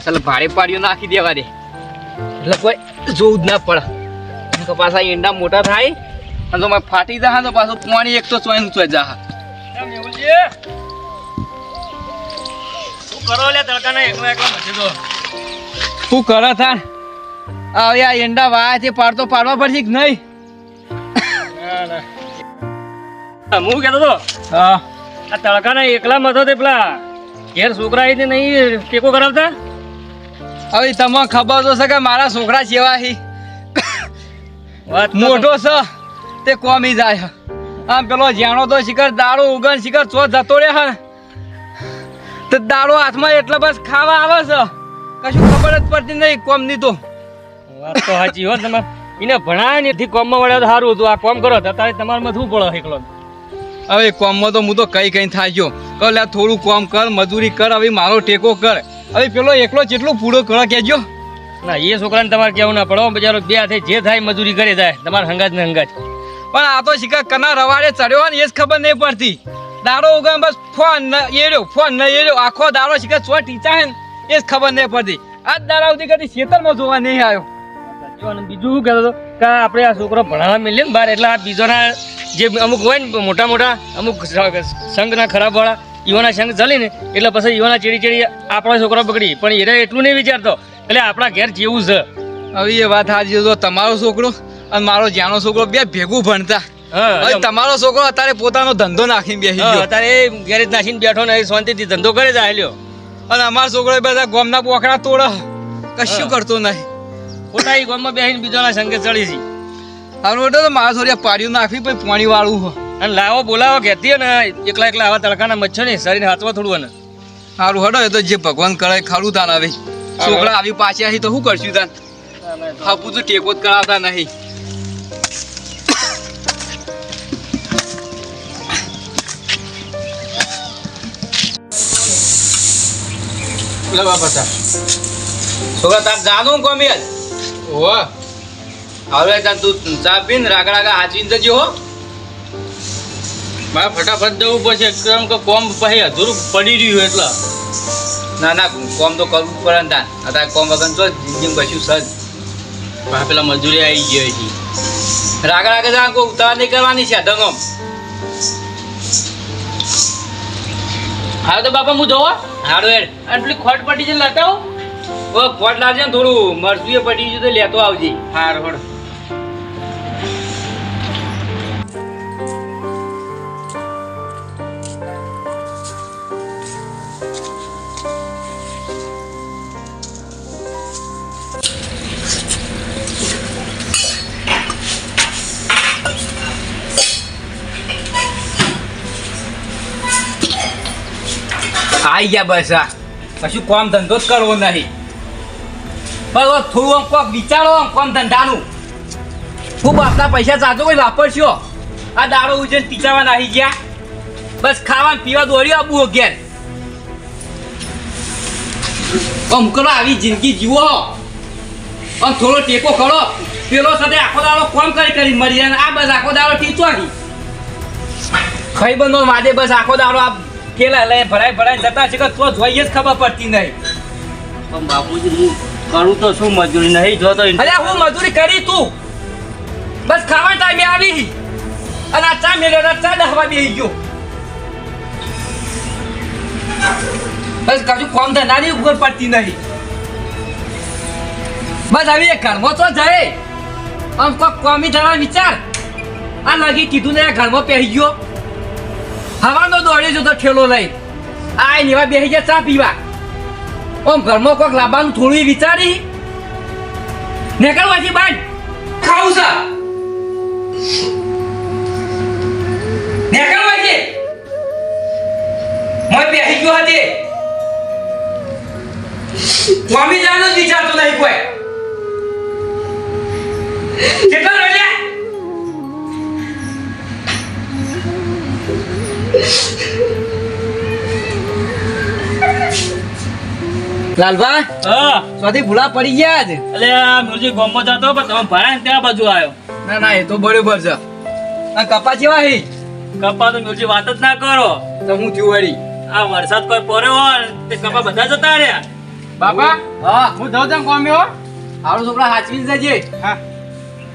એટલે ભારે પાડીઓ નાખી દેવા દે એટલે કોઈ જોવું જ ના પડે તો પાછા ઈંડા મોટા થાય અને તો ફાટી જા તો પાછું પાણી એક તો ચોઈ ચોઈ જા કરો લે તડકાને એકલા એકલા મચી દો શું કરે થાન હવે આ ઈંડા વાયા છે પાડવા પડશે કે નહીં હું કહેતો તો હા આ તડકાના એકલા મથો તે પેલા ઘેર છોકરા આવી નહીં ટેકો કરાવતા હવે તમને ખબર તો છે કે મારા છોકરા જેવા હી મોટો છે તે કોમી જાય આમ પેલો જાણો તો શિખર દાડો ઉગન શિખર ચો જતો રે હે તો દાડો હાથમાં એટલે બસ ખાવા આવે છે કશું ખબર જ પડતી નહીં કોમ ની તો વાત તો સાચી હો તમારે એને ભણાય ને એથી કોમમાં વળ્યા તો સારું હતું આ કોમ કરો તો તારે તમારે શું પડે એકલો હવે કોમમાં તો હું તો કઈ થાય ગયો કહો લે થોડું કોમ કર મજૂરી કર હવે મારો ટેકો કર હવે પેલો એકલો જેટલો પૂરો કરો કેજો ના એ છોકરાને તમારે કેવું ના પડો બજારો બે હાથે જે થાય મજૂરી કરે જાય તમારે હંગાજ ને હંગાજ પણ આ તો શિકાર કના રવાડે ચડ્યો ને એ જ ખબર નહીં પડતી દાડો ઉગમ બસ ફોન ન એર્યો આખો દાડો શિકાર ચો ટીચા હે એ જ ખબર નહીં પડતી આજ દાડા સુધી કદી ખેતરમાં જોવા નહીં આવ્યો બીજું શું કહેતો હતો કે આપણે આ છોકરો ભણાવવા મળીએ ને બહાર એટલે આ બીજોના જે અમુક હોય ને મોટા મોટા અમુક સંઘના ખરાબ વાળા ઈવાના સંઘ ચાલી ને એટલે પછી ઈવાના ચીડી આપણા છોકરો બગડી પણ એને એટલું નહીં વિચારતો એટલે આપણા ઘેર જેવું છે હવે એ વાત સાચી તો તમારો છોકરો અને મારો જ્યાંનો છોકરો બે ભેગું ભણતા હવે તમારો છોકરો અત્યારે પોતાનો ધંધો નાખીને બેસી ગયો અત્યારે ગેરેજ નાખીને બેઠો ને શાંતિથી ધંધો કરે જાય લ્યો અને અમારો છોકરો બધા ગોમના પોખડા તોડે કશું કરતો નહીં પોતા ગોમમાં બેસીને બીજોના સંગે ચડી છે હવે તો મારા છોરી પાડ્યું નાખી પછી પાણી વાળું અને લાવો બોલાવો કહેતી ને એકલા આવા તડકાના મચ્છર ને શરીર હાથવા થોડું ને સારું હડો એ તો જે ભગવાન કરે ખરું તાન આવે છોકરા આવી પાછા તો શું કરશું તાન હાપું તો ટેકો જ કરાવતા નહીં છોકરા તાર જાનું કોમી ઓ હવે તાર તું ચા પીને રાગડા હાચવીને જજો હો મારે ફટાફટ જવું પડશે કેમ કે કોમ પછી અધૂરું પડી રહ્યું એટલે ના કોમ તો કરવું જ પડે ને તાર અત્યારે કોમ વગર તો જિંદગી કશું સજ પેલા મજૂરી આવી ગઈ છે રાગડા જા કોઈ ઉતાવળ નહીં કરવાની છે ધનો હા તો બાપા હું જોવો હાડો હેડ આટલી ખોટ પડી છે લેતા ઓ ખોટ લાવજે ને થોડું મરચું પડી ગયું તો લેતો આવજે હાર હોડ આઈ ગયા બસ આ કશું કોમ ધંધો જ કરવો નહીં પણ થોડું આમ કોક વિચારો આમ કોમ ધંધાનું ખૂબ આપણા પૈસા સાચો કોઈ વાપરશો આ દાડો ઉજન ટીચાવા નાહી ગયા બસ ખાવા પીવા દોડ્યો આબુ ઘેર આમ કરો આવી જિંદગી જીવો આમ થોડો ટેકો કરો પેલો સાથે આખો દાડો કોમ કરી મરી જાય આ બસ આખો દાડો ટીચવાની ખાઈ બંધો વાદે બસ આખો દાડો આ કેલા લઈ ભરાય જતા છે કે તો જોઈએ જ ખબર પડતી નહીં પણ બાપુજી હું કરું તો શું મજૂરી નહીં જોતો અરે હું મજૂરી કરી તું બસ ખાવા ટાઈમે આવી અને આ ચા મેળ્યો ચા દહવા બેસી ગયો બસ કશું કોમ ધંધાની ઉપર પડતી નહીં બસ આવી ઘરમાં તો જાય આમ કોક કોમી થવાનો વિચાર આ લગી કીધું ને ઘરમાં પહેરી ગયો હવાનો દોડ્યો જો તો ઠેલો લઈ આ લેવા બેસી ગયા ચા પીવા ઓમ ઘરમાં કોક લાવવાનું થોડું વિચારી નીકળવાથી બાદ ખાવું છે નીકળવાથી મોય બેસી ગયો હતી સ્વામી જાનો જ વિચારતો નહીં કોઈ કેટલા રહ્યા લાલભા હા સ્વાથી ભૂલા પડી ગયા છે અલે આ મુરજી ગોમમાં જતો પણ તમે ભરાય ને ત્યાં બાજુ આવ્યો ના એ તો બરોબર છે આ કપા જેવા હી કપા તો મુરજી વાત જ ના કરો તો હું થયું વળી આ વરસાદ કોઈ પડ્યો હોય તે કપા બધા જતા રહ્યા બાપા હા હું જાઉં છું કોમે હો. હારું છોકરા હાચવી જજે હા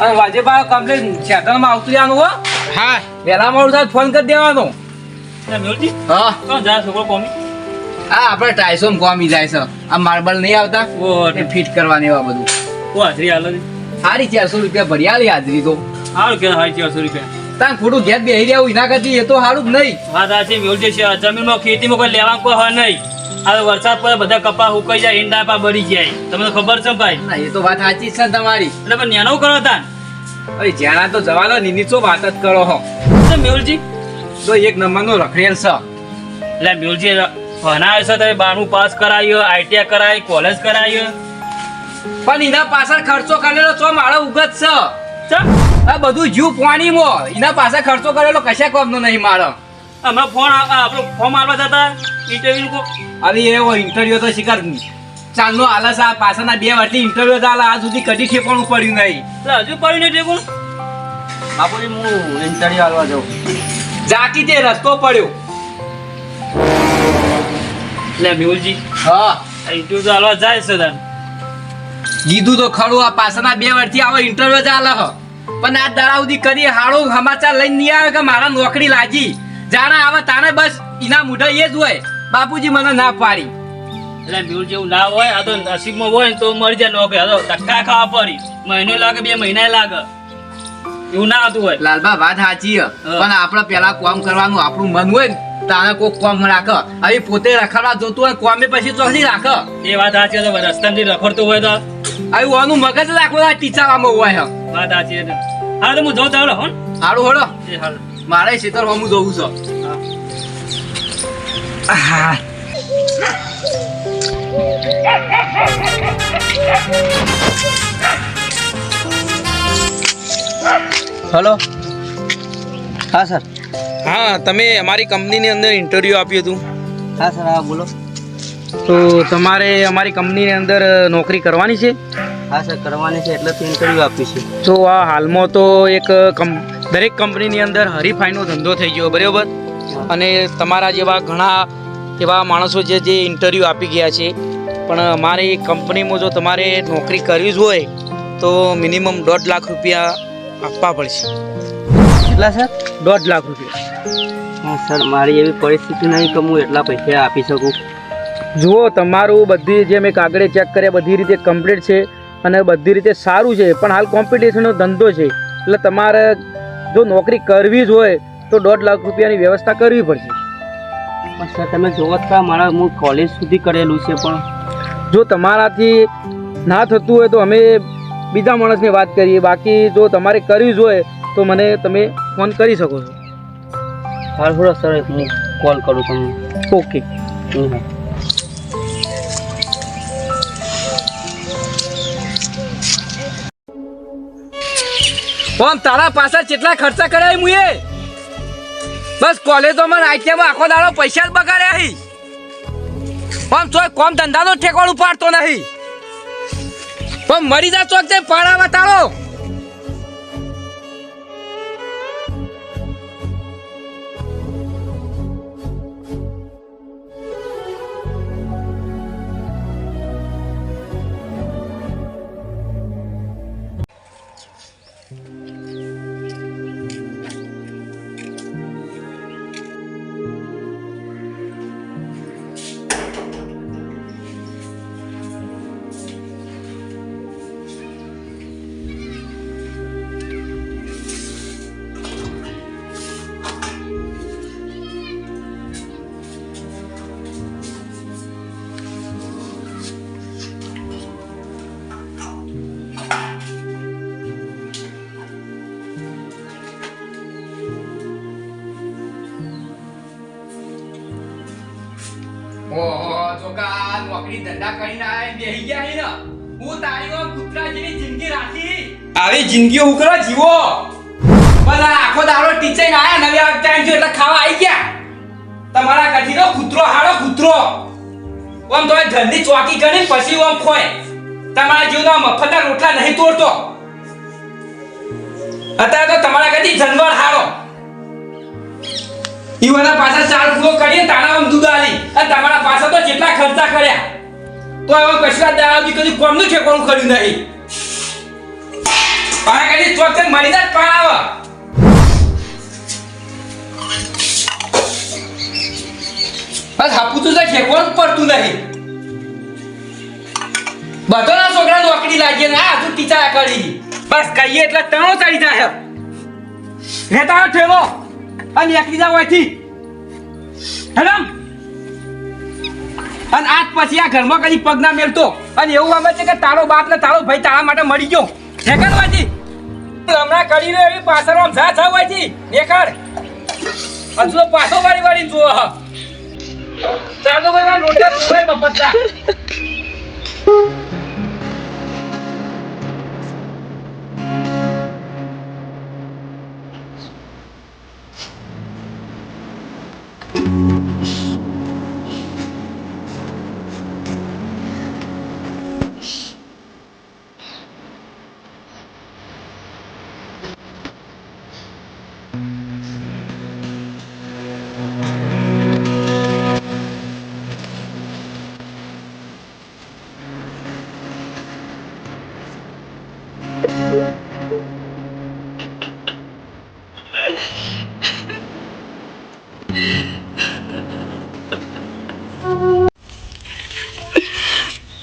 અને વાજે બા કમ્પ્લેન શેતરમાં આવતું રહેવાનું હો હા વહેલા મોડું થાય ફોન કરી દેવાનો મેલજી હા કોણ જા છોકરો કોમી આ આપણે ટાઈસોમ કોમી જાય છે આ માર્બલ નહીં આવતા ઓ એ ફિટ કરવાની એવા બધું ઓ હાજરી હાલો સારી 400 રૂપિયા ભરી આલી હાજરી તો સારું કે હાઈ 400 રૂપિયા તાન ખોટું ઘેર બેહી રહેવું એના કરતી એ તો સારું જ નહીં વાત સાચી મેલજી છે જમીનમાં ખેતીમાં કોઈ લેવા કોઈ હોય નહીં આ વરસાદ પડે બધા કપા સુકાઈ જાય ઈંડા પા બળી જાય તમને ખબર છે ભાઈ ના એ તો વાત સાચી જ છે તમારી એટલે પણ નેનો કરો તાન અરે જ્યાં તો જવાનો નીની તો વાત જ કરો હો તો મેલજી તો એક નંબરનો રખડેલ છે એટલે મેલજી ભણાવે છે તમે 12 પાસ કરાયો આઈટીઆઈ કરાય કોલેજ કરાયો પણ એના પાછળ ખર્ચો કરેલો છો મારો ઉગત છે ચા આ બધું જીવ પાણીમાં એના પાછળ ખર્ચો કરેલો કશા કોમનો નહીં મારો હમણાં ફોન આપણો ફોર્મ આપવા જતા ઇન્ટરવ્યુ કો હવે એવો ઇન્ટરવ્યુ તો શિકાર ચાલનો આલસ આ પાછળના 2 વર્ષથી ઇન્ટરવ્યુ ચાલે આ સુધી કદી ઠેકાણું પડ્યું નહીં એટલે હજુ પડી નહીં ટેકું બાપુજી હું ઇન્ટરવ્યુ આલવા જાઉં જાકી તે રસ્તો પડ્યો એટલે મેહુલજી હા ઇન્ટરવ્યુ તો હાલવા જાય છે તાન કીધું તો ખરું આ પાછળના 2 વર્ષથી આવો ઇન્ટરવ્યુ ચાલે હ પણ આ દાડા સુધી કદી હાળો સમાચાર લઈને નહીં આવે કે મારા નોકરી લાગી જાણે આવે તાને બસ એના મુઢા એ જ હોય બાપુજી મને ના પાડી એટલે મેહુલજી એવું ના હોય આ તો નસીબમાં હોય ને તો મળી જાય નોકરી આ તો ધક્કા ખાવા પડી મહિનો લાગે 2 મહિના લાગે એવું ના હતું હોય લાલબા વાત સાચી હ પણ આપણે પેલા કામ કરવાનું આપણું મન હોય ને તાને કોક કામ રાખ હવે પોતે રખડવા જોતું હોય કામે પછી ચોથી રાખ એ વાત સાચી છે રસ્તામાંથી રખડતો હોય તો હવે ઓનું મગજ રાખો ટીચાવામાં હોય હ વાત સાચી છે હા તો હું જાઉં ચાલો હો હારું હળો એ હાલ મારે ખેતર હું જવું છે હા હલો હા સર હા તમે અમારી કંપનીની અંદર ઇન્ટરવ્યૂ આપ્યું હતું હા સર હા બોલો તો તમારે અમારી કંપનીની અંદર નોકરી કરવાની છે હા સર કરવાની છે એટલે તો ઇન્ટરવ્યૂ આપ્યું છે તો આ હાલમાં તો એક દરેક કંપનીની અંદર હરીફાઈનો ધંધો થઈ ગયો બરાબર અને તમારા જેવા ઘણા એવા માણસો છે જે ઇન્ટરવ્યૂ આપી ગયા છે પણ અમારી કંપનીમાં જો તમારે નોકરી કરવી જ હોય તો મિનિમમ 1.5 લાખ રૂપિયા આપવા પડશે કેટલા સર 1.5 લાખ રૂપિયા હા સર મારી એવી પરિસ્થિતિ નહીં કે હું એટલા પૈસા આપી શકું જુઓ તમારું બધી જે મેં કાગળે ચેક કર્યા બધી રીતે કમ્પ્લીટ છે અને બધી રીતે સારું છે પણ હાલ કોમ્પિટિશનનો ધંધો છે એટલે તમારે જો નોકરી કરવી જ હોય તો 1.5 લાખ રૂપિયાની વ્યવસ્થા કરવી પડશે પણ સર તમે જોવો તો મારા હું કોલેજ સુધી કરેલું છે પણ જો તમારાથી ના થતું હોય તો અમે બીજા માણસને વાત કરીએ બાકી જો તમારે કરવી જ હોય તો મને તમે ફોન કરી શકો છો હાલ થોડો સર હું કોલ કરું તમને ઓકે હમ. પણ તારા પાછળ કેટલા ખર્ચા કર્યા મુએ બસ કોલેજોમાં આઈટીઆઈમાં આખો દાડો પૈસા જ બગાડ્યા હી પણ ચોય કોમ ધંધાનો ઠેકાણું પાડતો નહીં પણ મરી જા ચોક છે પાડાવા તાળો ઓહો છોકરા નોકરી ધંધા કરીને આય બેહી ગયા હી ને હું તારી ઓ કૂતરા જેવી જિંદગી રાખી આવી જિંદગીઓ હું કરવા જીવો બસ આખો દાડો ટીચર આયા નવી આ ટાઈમ એટલે ખાવા આવી ગયા તમારા કઠીનો કૂતરો હાડો કૂતરો ઓમ તો જલ્દી ચોકી કરીને પછી ઓમ ખોય તમારા જીવના મફતના રોટલા નહીં તોડતો અત્યારે તો તમારા કદી જનવર હાડો ઈવાના પાછા 4 પૂરો કરીએ તાણા આમ દૂધ આલી અને તમારા પાછા તો જેટલા ખર્ચા કર્યા તો હવે કશા દાદી કદી કોમનું ઠેકોણું કર્યું નહીં. પાણા કાઢી ચોક તે મરી જાય પાણા આવે. બસ હાપુતું તો ઠેકોણું પડતું નહીં. બધાના છોકરા નોકરી લાગી ને આ તું ટીચા કરી. બસ કહીએ એટલે તણો ચડી જાય. રહેતા હોય ઠેલો અને એકલી જાવ અહીંથી. હેડમ. અને આજ પછી આ ઘરમાં કદી પગ ના મેલતો અને એવું આવે છે કે તારો બાપ ને તારો ભાઈ તારા માટે મરી ગયો. ઠેકર વાજી હમણાં કરી રહ્યો એવી પાછળ આમ જા થા વાજી નેકર. હજુ તો પાછો વાળી વાળી જો હ. ચાલો ભાઈ આ રોટલા ભાઈ બપતા.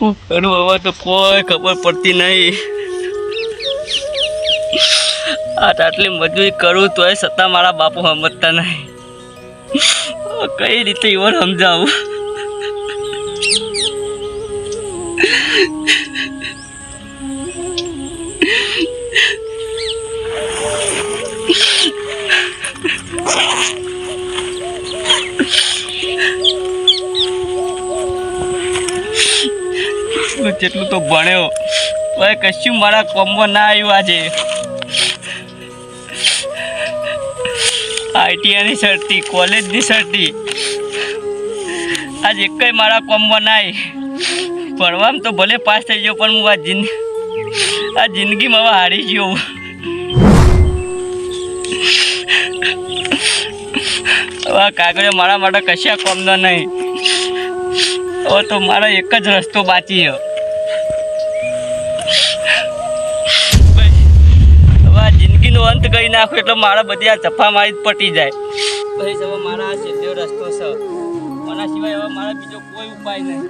શું કરું હવે તો કોઈ ખબર પડતી નહીં. આટલી મજૂરી કરું તોય છતાં મારા બાપુ સમજતા નહીં. કઈ રીતે ઈવન સમજાવું. જેટલું તો ભણ્યો તોય કશું મારા કોમમાં ના આવ્યું. આજે આઈટીઆઈની સર્ટી કોલેજની સર્ટી આજ એક મારા કોમમાં ના આવી. ભણવામાં તો ભલે પાસ થઈ ગયો પણ હું આ જિંદગીમાં હવે હારી ગયો. હવે કાગળિયો મારા માટે કશા કોમનો નહીં. હવે તો મારો એક જ રસ્તો બાકી છે. હવે આ જિંદગીનો અંત કરી નાખો એટલે મારા બધી આ જફા મારી પટી જાય. ભાઈ હવે મારા આ છેલ્લો રસ્તો છે. આના સિવાય હવે મારા બીજો કોઈ ઉપાય નહીં.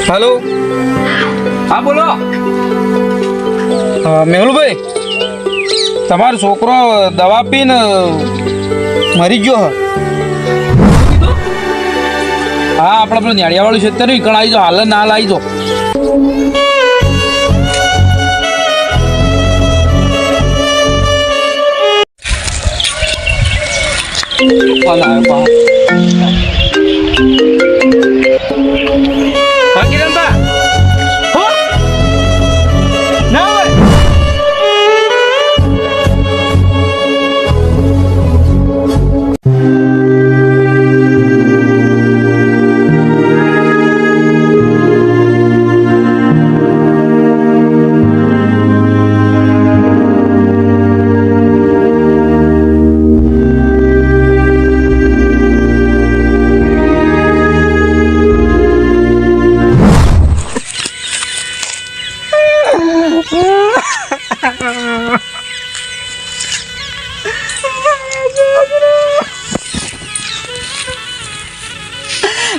હેલો, હા બોલો. મેહુલભાઈ, તમારો છોકરો દવા પીને મરી ગયો હ. હા, આપણે પેલું ન્યાળિયાવાળું છે ત્યારે કણ આવી જાઓ. હાલ ના આવી જાઓ.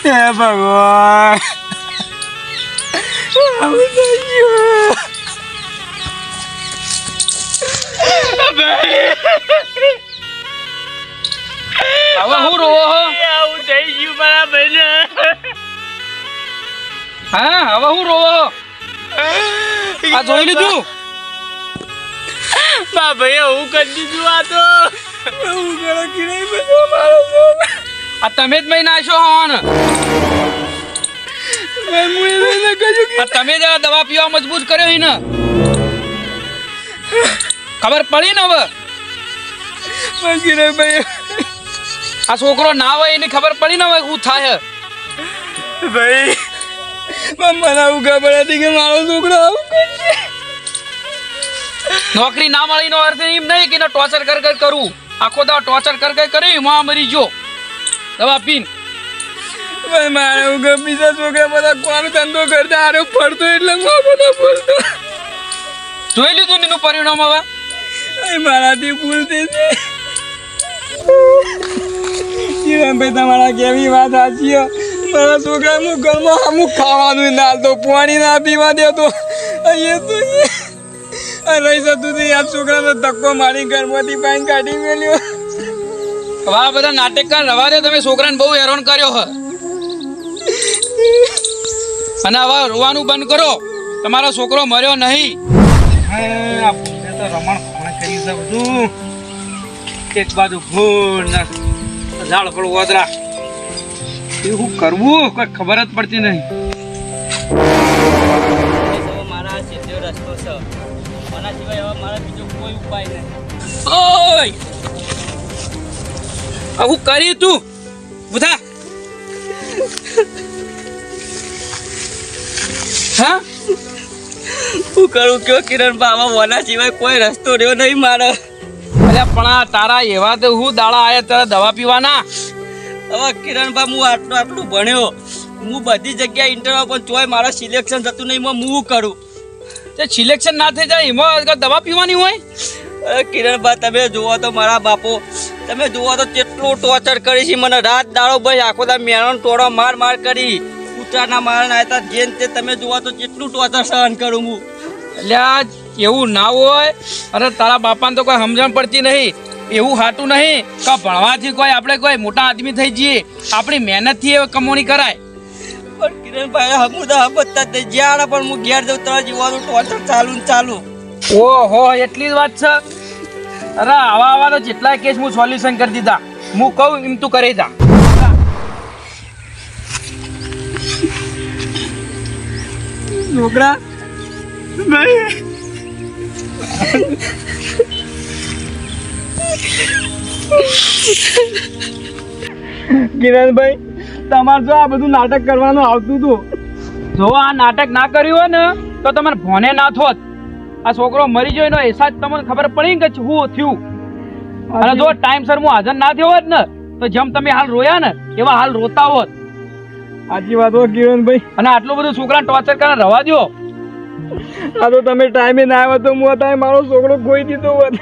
હે ભગવાન, આવું થઈ ગયું. હવે હું રોવો હો? આવું થઈ ગયું મારા ભાઈને. હા, હવે હું રોવો હો? આ જોઈ લીધું? મા ભાઈ હું કરી દીધું. આ તો હું કરો કે નહીં બધો મારો. આ તમે જ મહિના છો હોન. તમે જ દવા પીવા મજબૂત કર્યો ને. ખબર પડી ને હવે? ભાઈ આ છોકરો ના હોય એની ખબર પડી ના હોય શું થાય. ભાઈ મને આવું ખબર હતી કે મારો છોકરો આવું કરશે. નોકરી ના મળીનો અર્થ એમ નહીં કે ટોર્ચર કરું. આખો દા ટોર્ચર કરી એમાં મરી જો દવા પીન. ભાઈ મારે એવું કે બીજા છોકરા બધા કોમ ધંધો કરતા આરે ફરતો એટલે હું બધા બોલતો. જોઈ લીધું એનું પરિણામ હવે. મારાથી ભૂલ થઈ છે. ભાઈ તમારા કેવી વાત સાચી છે. મારા છોકરા હું ઘરમાં અમુક ખાવાનું ના તો પાણી ના પીવા દેતો. અહીંયા તો રહી જતું હતું આ છોકરાનો ધક્કો મારી ઘરમાંથી પાણી કાઢી મેલ્યો. હવે આ બધા નાટકકાર રવા દે. તમે છોકરાને બહુ હેરાન કર્યો હ અને હવે રોવાનું બંધ કરો. તમારો છોકરો મર્યો નહીં. તો રમણ ફોન કરી છે બધું. એક બાજુ ફૂલ ને ઝાડ પર ઓદરા. એવું કરવું કોઈ ખબર જ પડતી નહીં. મારા આ છેલ્લો રસ્તો છે. આના સિવાય હવે મારા બીજો કોઈ ઉપાય નહીં. ઓય આવું કર્યું તું બુધા? હા શું કરું કયો કિરણ બાબા, વના સિવાય કોઈ રસ્તો રહ્યો નહીં મારે. અરે પણ આ તારા એવા તો હું દાડા આયા તારા દવા પીવાના. હવે કિરણબા હું આટલું ભણ્યો, હું બધી જગ્યાએ ઇન્ટરવ્યુ પણ ચોય મારા સિલેક્શન થતું નહીં. એમાં હું કરું તે સિલેક્શન ના થઈ જાય એમાં દવા પીવાની હોય? અરે કિરણબા તમે જુઓ તો મારા બાપો, તમે જુઓ તો કેટલું ટોર્ચર કરી છે મને. રાત દાડો ભાઈ આખો દા મેણો ટોળો માર કરી. કૂતરાના માર ના હતા જેન તે તમે જુઓ તો કેટલું ટોર્ચર સહન કરું હું. એટલે એવું ના હોય. અરે તારા બાપાને તો કોઈ સમજણ પડતી નહીં. એવું હાટું નહીં કે ભણવાથી કોઈ આપણે કોઈ મોટા આદમી થઈ જઈએ. આપણી મહેનતથી એ કમાણી કરાય. પણ કિરણભાઈ હું તો હમજતા જ નહીં. જ્યારે પણ હું ઘેર જઉં ત્યારે જીવાનું ટોર્ચર ચાલુ. ઓહો એટલી જ વાત છે? અરે આવા તો જેટલા કેસ હું સોલ્યુશન કરી દીધા. હું કહું એમ તું કરી જા. છોકરા ભાઈ કિરણભાઈ તમારે જો આ બધું નાટક કરવાનું આવતું હતું. જો આ નાટક ના કર્યું હોય ને તો તમારે ભોને ના થોત. આ છોકરો મરી ગયો એનો અહેસાસ તમને ખબર પડી કે શું થયું. અને જો ટાઈમસર હું હાજર ના થયો હોત ને તો જેમ તમે હાલ રોયા ને એવા હાલ રોતા હોત. સાચી વાત હો કિરણભાઈ. અને આટલું બધું છોકરાને ટોર્ચર કરીને રવા દો. આ તો તમે ટાઈમે ના આવ્યો તો હું અત્યારે મારો છોકરો ખોઈ દીધો હોત.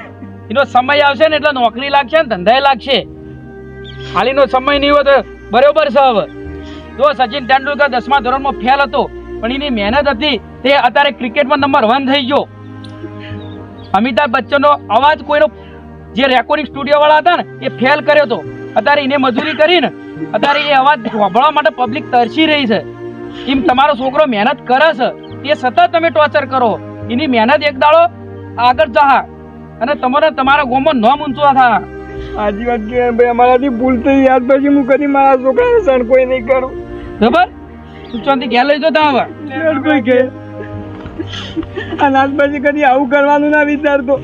એનો સમય આવશે ને એટલે નોકરી લાગશે ને ધંધાએ લાગશે. હાલીનો સમય નહીં હોય તો બરોબર છે. હવે જો સચિન તેંડુલકર 10મા ધોરણમાં ફેલ હતો પણ એની મહેનત હતી તે અત્યારે ક્રિકેટમાં નંબર 1 થઈ ગયો. અમિતાભ બચ્ચનનો અવાજ કોઈનો જે રેકોર્ડિંગ સ્ટુડિયો વાળા હતા ને એ ફેલ કર્યો હતો. અત્યારે એને મજૂરી કરીને અત્યારે એ અવાજ સાંભળવા માટે પબ્લિક તરસી રહી છે. એમ તમારો છોકરો મહેનત કરે છે તે સતત તમે ટોર્ચર કરો. એની મહેનત એક દાડો આગળ જા અને તમારા ગામમાં નોમ ઊંચો થા. સાચી વાત કિરણભાઈ. અમારાથી ભૂલ થઈ. યાદ પછી હું કદી મારા છોકરાને સણ કોઈ નહીં કરું. બરાબર ઊંચોથી ઘેર લઈ જતા હવે કોઈ કે અનાજ પછી કદી આવું કરવાનું ના વિચારતો.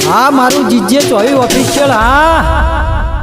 હા મારું જીજે ચોવી ઓફિશિયલ. હા